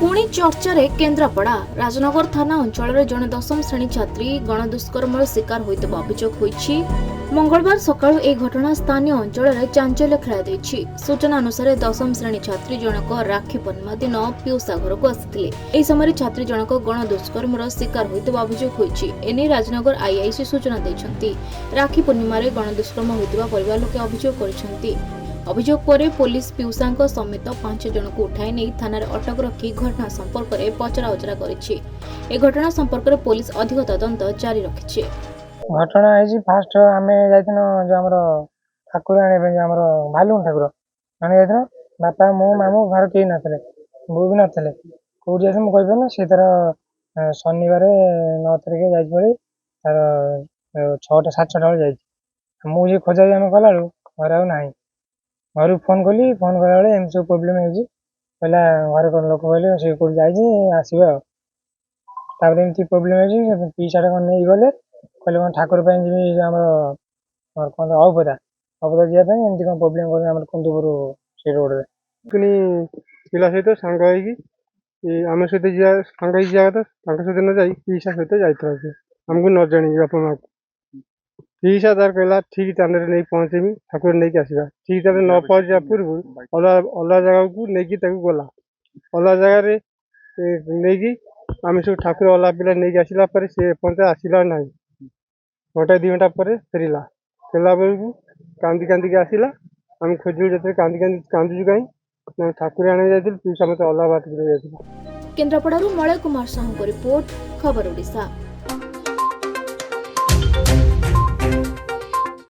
पुणी चर्चा रे केन्द्रापड़ा राजनगर थाना अंचल जड़े दशम श्रेणी छात्री गणदुष्कर्म शिकार होता अभियोग होईछि। मंगलवार सकाळु ए घटना स्थानीय अंचल में चांचल्य खेलाई। सूचना अनुसार दशम श्रेणी छात्री जनक राखी पूर्णिमा दिन पिउसा घर को आसिथिले। एही समय छात्री जनक गणदुष्कर्म शिकार होता अभियोग होईछि। एने राजनगर आईआईसी सूचना दैछन्ति। राखी पूर्णिमा रे गणदुष्कर्म होइतिबा परिवार लोके अभियोग करिसन्ति। अभियोग पर पुलिस पिउसा समेत 5 जन को उठाई नहीं थाना अटक रखी घटना संपर्क में पचराउचरा करिछि। ए घटना संपर्क में पुलिस अधिक तदंत जारी रखिछि। घटना है फास्ट आम जाइनो जो आम ठाकुर आने आम भालुन ठाकुर आने जाइनो बापा मो मामू घर कहीं ना बो भी ना कौट जाए मुझे कहीपर सी तार शनिवार 9 तारिख जाए तार 6टा 6:30 बेले मुझे खोजा आम कला घर आउ ना घर फोन कली फोन कला एम सब प्रोब्लेम कहला घर लोक कहले सी कौट जाए आसवा एमती प्रोब्लेम पीछा नहीं गले कहले ठाकुर जी आम कौन औपदा औपदा जावाई एमती कौन प्रोब्लेम कर कुंदपुर से रोड में पिला सहित सांग आम सहित सांग जावा सहित न जाई पीसा सहित जाइए आमको न जाणी बापा माँ पीसा तार कहला ठीक टाइम नहीं पहुंचेमी ठाकुर नहीं आसवा ठीक टाइम न पहुंचा पूर्व अलग जगह को लेकिन गला अलग जगार नहीं आम सब ठाकुर अलग पिला नहीं आसला से पर्यटन आसला ना घंटा 2 घंटा पर फेरला फेरला बेलू कांदी कांदी आसला आम खोजू जो कांदी कांदुचु कहीं ठाकुर आने जाइए पीसा मत अलग बात केन्द्रापड़ारू मलय कुमार साहू को रिपोर्ट खबर ओडिशा।